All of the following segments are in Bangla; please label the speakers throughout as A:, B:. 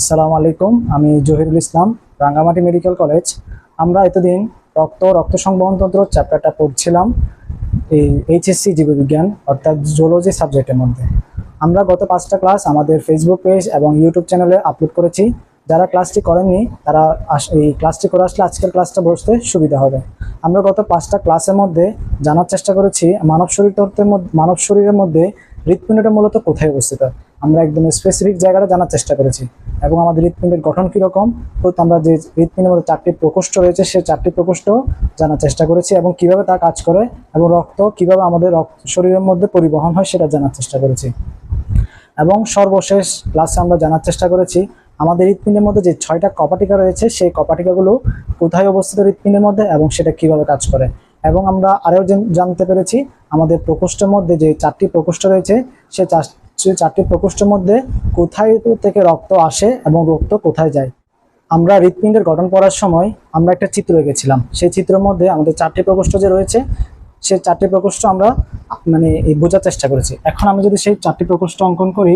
A: আসসালামু আলাইকুম। আমি জহিরুল ইসলাম, রাঙ্গামাটি মেডিকেল কলেজ। আমরা এতদিন রক্ত সংবহন তন্ত্র চ্যাপ্টারটা পড়ছিলাম এই এইচএসসি জীববিজ্ঞান অর্থাৎ জুলজি সাবজেক্টের মধ্যে। আমরা গত 5টা ক্লাস আমাদের ফেসবুক পেজ এবং ইউটিউব চ্যানেলে আপলোড করেছি। যারা ক্লাসটি করেননি তারা এই ক্লাসটি করে আসলে আজকের ক্লাসটা বসতে সুবিধা হবে। আমরা গত 5টা ক্লাসের মধ্যে জানার চেষ্টা করেছি মানব শরীরের মধ্যে হৃৎপিণ্ডটা মূলত কোথায় অবস্থিত। আমরা একদম স্পেসিফিক জায়গাটা জানার চেষ্টা করেছি এবং আমাদের হৃৎপিণ্ডের গঠন কীরকম, আমরা যে হৃৎপিণ্ডের মধ্যে 4টি প্রকোষ্ঠ রয়েছে সেই 4টি প্রকোষ্ঠ জানার চেষ্টা করেছি এবং কিভাবে তা কাজ করে এবং রক্ত কিভাবে আমাদের শরীরের মধ্যে পরিবহন হয় সেটা জানার চেষ্টা করেছি। এবং সর্বশেষ ক্লাসে আমরা জানার চেষ্টা করেছি আমাদের হৃৎপিণ্ডের মধ্যে যে 6টা কপাটিকা রয়েছে সেই কপাটিকাগুলো কোথায় অবস্থিত হৃৎপিণ্ডের মধ্যে এবং সেটা কিভাবে কাজ করে। এবং আমরা আরও জানতে পেরেছি আমাদের প্রকোষ্ঠের মধ্যে যে 4টি প্রকোষ্ঠ রয়েছে সেই 4টি প্রকোষ্ঠের মধ্যে কোথায় থেকে রক্ত আসে এবং রক্ত কোথায় যায়। আমরা হৃৎপিণ্ডের গঠন পড়ার সময় আমরা একটা চিত্র এঁকেছিলাম। সেই চিত্রের মধ্যে আমাদের 4টি প্রকোষ্ঠ যে রয়েছে সেই 4টি প্রকোষ্ঠ আমরা বোঝার চেষ্টা করেছি। এখন আমি যদি সেই 4টি প্রকোষ্ঠ অঙ্কন করি,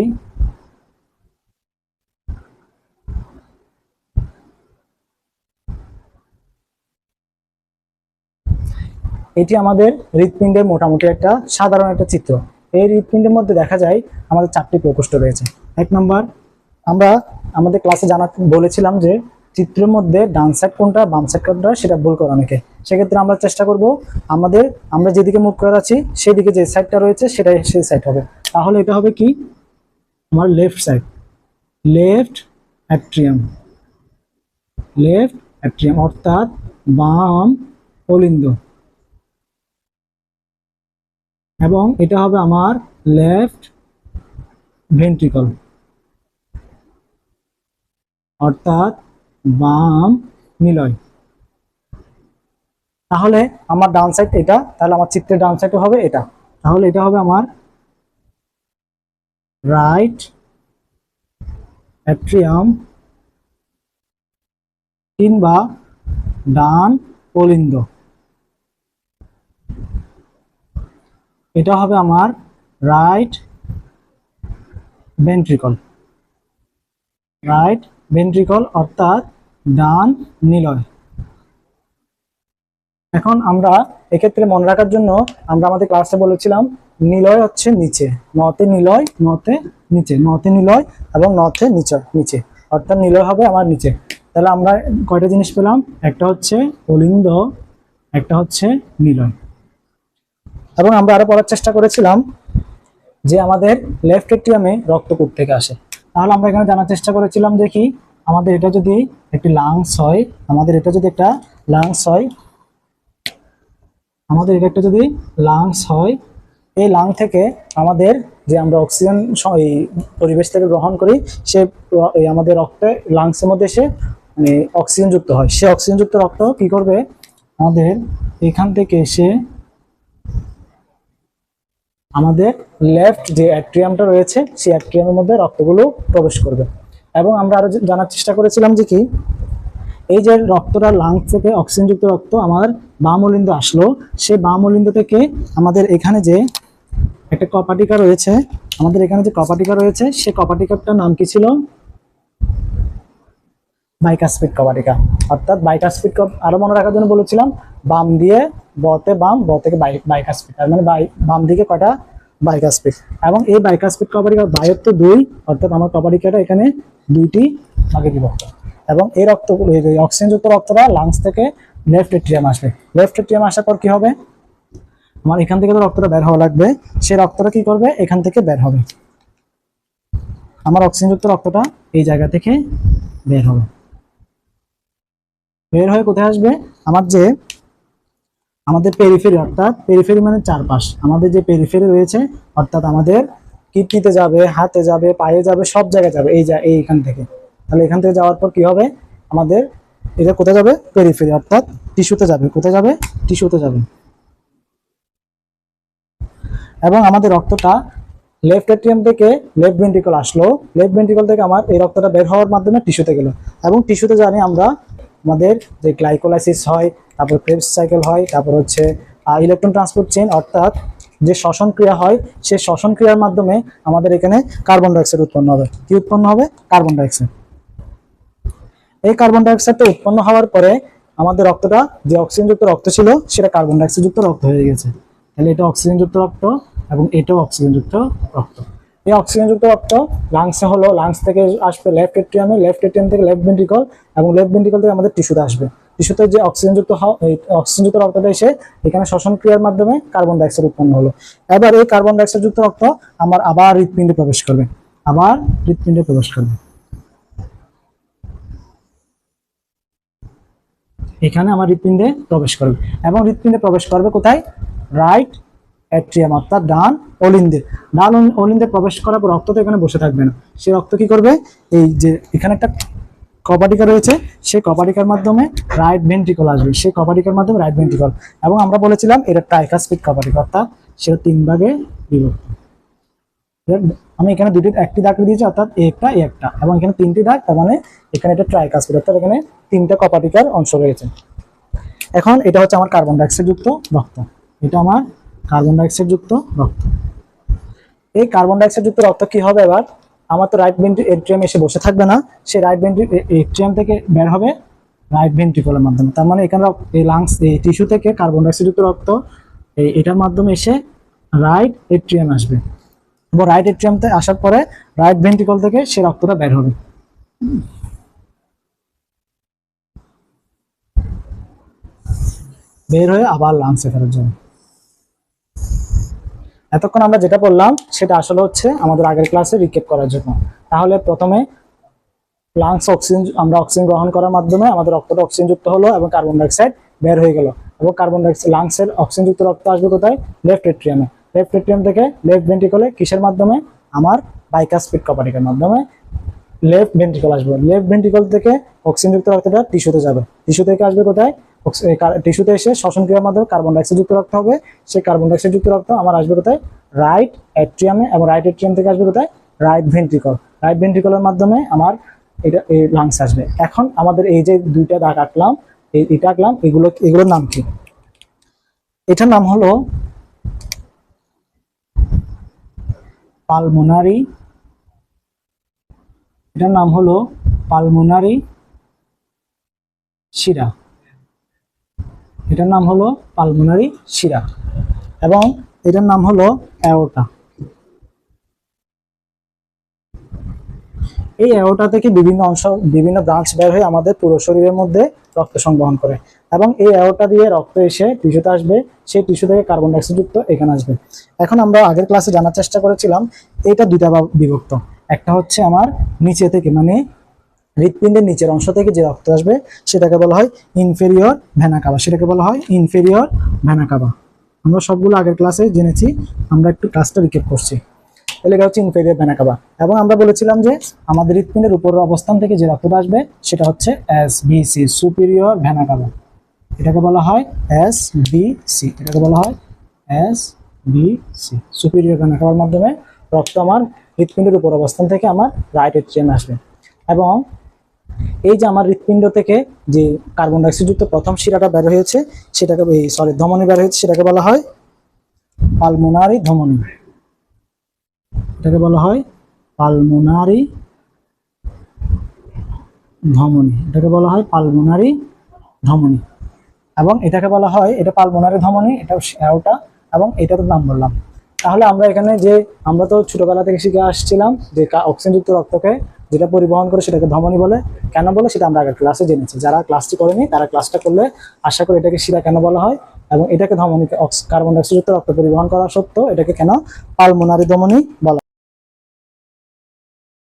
A: এটি আমাদের হৃৎপিণ্ডের মোটামুটি একটা সাধারণ একটা চিত্র। এই হৃৎপিণ্ডের মধ্যে দেখা যায় আমাদের 4টি প্রকোষ্ঠ রয়েছে। 1 নম্বর, আমরা আমাদের ক্লাসে বলেছিলাম যে চিত্রের মধ্যে ডান সাইড কোনটা বাম সাইড কোনটা সেটা ভুল করে অনেকে। সেক্ষেত্রে আমরা চেষ্টা করব আমরা যেদিকে মুখ করে আছি সেদিকে যে সাইডটা রয়েছে সেটাই সেই সাইড হবে। তাহলে এটা হবে কি, আমার লেফট সাইড, লেফট অ্যাট্রিয়াম, অর্থাৎ বাম অলিন্দ। এবং এটা হবে আমার লেফট ভেন্ট্রিকল, অর্থাৎ বাম নিলয়। তাহলে আমার ডান সাইড এটা, তাহলে আমার চিত্রের ডান সাইডে হবে এটা। তাহলে এটা হবে আমার রাইট অ্যাট্রিয়াম কিংবা ডান অলিন্দ। এটা হবে আমার রাইট ভেন্ট্রিকল, অর্থাৎ ডান নিলয়। এখন আমরা এক্ষেত্রে মনে রাখার জন্য আমরা আমাদের ক্লাসে বলেছিলাম নিলয় হচ্ছে নিচে, নতে নিলয় এবং নিচে, অর্থাৎ নিলয় হবে আমার নিচে। তাহলে আমরা কয়টা জিনিস পেলাম, একটা হচ্ছে অলিন্দ, একটা হচ্ছে নিলয়। এবং আমরা আরো পড়ার চেষ্টা করেছিলাম যে আমাদের লেফট এট্রিয়ামে রক্ত কোথা থেকে আসে। তাহলে আমরা এখানে জানার চেষ্টা করেছিলাম যে কি, আমাদের এটা যদি একটি লাংস হয়, এই লাং থেকে আমাদের যে আমরা অক্সিজেন পরিবেশ থেকে গ্রহণ করি সে আমাদের রক্তে লাংসের মধ্যে এসে অক্সিজেন যুক্ত হয়। সে অক্সিজেন যুক্ত রক্ত কি করবে, আমাদের এখান থেকে এসে আমাদের লেফট যে অ্যাট্রিয়ামটা রয়েছে সেই অ্যাট্রিয়ামের মধ্যে রক্তগুলো প্রবেশ করবে। এবং আমরা আরো জানার চেষ্টা করেছিলাম যে কি, এই যে রক্তটা লাংস থেকে অক্সিজেনযুক্ত রক্ত আমার বাম অলিন্দ আসলো, সেই বাম অলিন্দ থেকে আমাদের এখানে যে একটা কপাটিকা রয়েছে, সেই কপাটিকাটার নাম কি ছিল, বাইকাসপিড কপাটিকা। অর্থাৎ বাইকাসপিড, আরো মনে রাখার জন্য বলেছিলাম বাম দিয়ে বতে বাম, ব থেকে বাইকাসপিড, তার মানে বাম দিকে কয়টা বাইকাসপিড। এবং এই বাইকাসপিড কপাটিকার বায়ত্ত 2, অর্থাৎ আমার কপাটিকাটা এখানে 2টি ভাগে বিভক্ত। এবং এই অক্সিজেনযুক্ত রক্তটা লাংস থেকে লেফট এট্রিয়াম আসবে। লেফট এট্রিয়াম আসার পর কি হবে, আমার এখান থেকে তো রক্তটা বের হওয়া লাগবে, সেই রক্তটা কি করবে, এখান থেকে বের হবে। আমার অক্সিজেনযুক্ত রক্তটা এই জায়গা থেকে বের হবে, বের হয়ে কোথায় আসবে, আমাদের পেরিফেরি, অর্থাৎ পেরিফেরি মানে চারপাশ, আমাদের যে পেরিফেরি রয়েছে অর্থাৎ আমাদের কিডনিতে যাবে, হাতে যাবে, পায়ে যাবে, সব জায়গায় যাবে এইখান থেকে। তাহলে এখান থেকে যাওয়ার পর কি হবে, আমাদের এটা কোথায় যাবে, পেরিফেরি, অর্থাৎ টিস্যুতে যাবে। কোথায় যাবে, টিস্যুতে যাবে। এবং আমাদের রক্তটা লেফট এট্রিয়াম থেকে লেফট ভেন্ট্রিকল আসলো, লেফট ভেন্ট্রিকল থেকে আমার এই রক্তটা বের হওয়ার মাধ্যমে টিস্যুতে গেল। এবং টিস্যুতে জানি আমরা আমাদের যে গ্লাইকোলাইসিস হয়, তারপর ক্রেবস সাইকেল হয়, তারপর হচ্ছে ইলেকট্রন ট্রান্সপোর্ট চেইন, অর্থাৎ যে শ্বসন ক্রিয়া হয় সেই শ্বসন ক্রিয়ার মাধ্যমে আমাদের এখানে কার্বন ডাইঅক্সাইড উৎপন্ন হবে। কি উৎপন্ন হবে, কার্বন ডাইঅক্সাইড। এই কার্বন ডাইঅক্সাইডটা উৎপন্ন হওয়ার পরে আমাদের রক্তটা যে অক্সিজেনযুক্ত রক্ত ছিল সেটা কার্বন ডাইঅক্সাইড যুক্ত রক্ত হয়ে গেছে। তাহলে এটা অক্সিজেনযুক্ত রক্ত এবং এটাও অক্সিজেনযুক্ত রক্ত। এই অক্সিজেনযুক্ত রক্ত লাংসে হলো, লাংস থেকে আসবে লেফট এট্রিয়ামে, লেফট এট্রিয়াম থেকে লেফট ভেন্ট্রিকল, এবং লেফট ভেন্ট্রিকল থেকে আমাদের টিস্যুতে আসবে। টিস্যুতে যে অক্সিজেনযুক্ত রক্তটা এসে এখানে শ্বসন ক্রিয়ার মাধ্যমে কার্বন ডাইঅক্সাইড উৎপন্ন হলো। এবার এই কার্বন ডাইঅক্সাইড যুক্ত রক্ত আমার আবার হৃৎপিণ্ডে প্রবেশ করবে, আবার হৃৎপিণ্ডে প্রবেশ করবে। এখানে আমার হৃৎপিণ্ডে প্রবেশ করবে, এবং হৃৎপিণ্ডে প্রবেশ করবে কোথায়? রাইট অ্যাট্রিয়াম, অর্থাৎ ডান অলিন্দে। ডান অলিন্দে প্রবেশ করার পর রক্ত তো এখানে বসে থাকবে না, সেই রক্ত কি করবে? এই যে এখানে একটা কপাটিকা রয়েছে, সেই কপাটিকার মাধ্যমে রাইট ভেন্ট্রিকল আসবে, সেই কপাটিকার মাধ্যমে রাইট ভেন্ট্রিকল। এবং আমরা বলেছিলাম এটা ট্রাইকাসপিড কপাটিকা, অর্থাৎ সেটা 3 ভাগে বিভক্ত। আমি এখানে একটি দাগ দিয়েছি, অর্থাৎ একটা একটা, এবং এখানে 3টি দাগ, তার মানে এখানে এটা ট্রাইকাসপিড, অর্থাৎ এখানে 3টা কপাটিকার অংশ রয়েছে। এখন এটা হচ্ছে আমার কার্বন ডাইঅক্সাইড যুক্ত রক্ত, এটা আমার কার্বন ডাইঅক্সাইড যুক্ত রক্ত। এই কার্বন ডাইঅক্সাইড যুক্ত রক্ত কি হবে? এবার আমার তো রাইট এট্রিয়াম এসে বসে থাকবে না, সেই রাইট এট্রিয়াম থেকে বের হবে রাইট ভেন্ট্রিকলের মাধ্যমে। তার মানে এখানে এই লাংস, এই টিস্যু থেকে কার্বন ডাইঅক্সাইড যুক্ত রক্ত এটার মাধ্যমে এসে রাইট এট্রিয়াম আসবে, এবং রাইট এট্রিয়ামতে আসার পরে রাইট ভেন্ট্রিকল থেকে সে রক্তটা বের হবে। বের হয়ে আবার লাংসে ফেরত যাবে। এতক্ষণ আমরা যেটা বললাম সেটা আসলে হচ্ছে আমাদের আগের ক্লাসে রিক্যাপ করার জন্য। তাহলে প্রথমে লাংস আমরা অক্সিজেন গ্রহণ করার মাধ্যমে আমাদের রক্তটা অক্সিজেন যুক্ত হলো এবং কার্বন ডাইঅক্সাইড বের হয়ে গেল, এবং কার্বন ডাইঅক্সাইড লাংসের অক্সিজেন যুক্ত রক্ত আসবে কোথায়? লেফট এট্রিয়ামে। লেফট এট্রিয়াম থেকে লেফট ভেন্ট্রিকলে, কিসের মাধ্যমে? আমার বাইকাসপিড কপাটিকার মাধ্যমে লেফট ভেন্ট্রিকল আসবে। লেফট ভেন্ট্রিকল থেকে অক্সিজেন যুক্ত রক্তটা টিস্যুতে যাবে, টিস্যু থেকে আসবে কোথায়? টিস্যুতে এসে শ্বসন ক্রিয়ার মাধ্যমে কার্বন ডাইঅক্সাইড যুক্ত রক্ত হবে, সেই কার্বন ডাইঅক্সাইড যুক্ত রক্ত আমার আসবে কোথায়? রাইট অ্যাট্রিয়ামে, এবং রাইট অ্যাট্রিয়াম থেকে আসবে কোথায়? Right ventricle. রাইট ভেন্ট্রিকলের মাধ্যমে আমার এটা এই লাংস আসবে। এখন আমাদের এই যে 2টা দাগ আঁকলাম, এটা আঁকলাম, এগুলোর নাম কি? এটার নাম হলো পালমোনারি, এটার নাম হলো পালমোনারি শিরা, এটার নাম হলো পালমোনারি শিরা, এবং এটার নাম হলো অ্যাওর্টা। এই অ্যাওর্টা থেকে বিভিন্ন অংশ, বিভিন্ন ব্রাঞ্চ বের হয়ে আমাদের পুরো শরীরের মধ্যে রক্ত সংবহন করে, এবং এই অ্যাওর্টা দিয়ে রক্ত এসে টিস্যুতে আসবে, সেই টিস্যু থেকে কার্বন ডাইঅক্সাইড যুক্ত এখানে আসবে। এখন আমরা আগের ক্লাসে জানার চেষ্টা করেছিলাম এটা 2টা বিভক্ত। একটা হচ্ছে আমার নিচে থেকে, মানে হৃৎপিণ্ডের নিচের অংশ থেকে যে রক্ত আসবে সেটাকে বলা হয় ইনফেরিয়র ভেনা কাভা, সেটাকে বলা হয় ইনফেরিয়র ভেনা কাভা। আমরা সবগুলো আগের ক্লাসে জেনেছি, আমরা একটু ক্লাসটা রিক্যাপ করছি। তাহলে এটা হচ্ছে ইনফেরিয়র ভেনা কাভা। এবং আমরা বলেছিলাম যে আমাদের হৃৎপিণ্ডের উপরের অবস্থান থেকে যে রক্তটা আসবে সেটা হচ্ছে এসবিসি, সুপিরিয়র ভেনা কাভা, এটাকে বলা হয় এসবিসি, এটাকে বলা হয় এসবিসি, সুপিরিয়র ভেনা কাভার মাধ্যমে রক্ত আমার হৃৎপিণ্ডের উপর অবস্থান থেকে আমার রাইট এট্রিয়ামে আসবে। এবং এই যে আমার হৃৎপিণ্ড থেকে যে কার্বন ডাইঅক্সাইড যুক্ত প্রথম শিরাটা বের হয়েছে সেটাকে, ধমনী বের হয়েছে, সেটাকে বলা হয় পালমোনারি ধমনী, এটাকে বলা হয় পালমোনারি ধমনী, এটাকে বলা হয় পালমোনারি ধমনী। এবং এটাকে বলা হয়, এটা পালমোনারি ধমনী, এটা অ্যাওর্টা, এবং এটার নাম বললাম। তাহলে আমরা এখানে যে আমরা তো ছোটবেলা থেকে শিখে আসছিলাম যে অক্সিজেনযুক্ত রক্তকে যেটা পরিবহন করে সেটাকে ধমনী বলে। কেন বলে সেটা আমরা আগের ক্লাসে জেনেছি, যারা ক্লাসটি করেনি তারা ক্লাসটা করলে আশা করি এটাকে শিরা কেন বলা হয়, এবং এটাকে ধমনীকে কার্বন ডাইঅক্সাইড যুক্ত রক্ত পরিবহন করা সত্ত্বেও এটাকে কেন পালমোনারি ধমনী বলা হয়।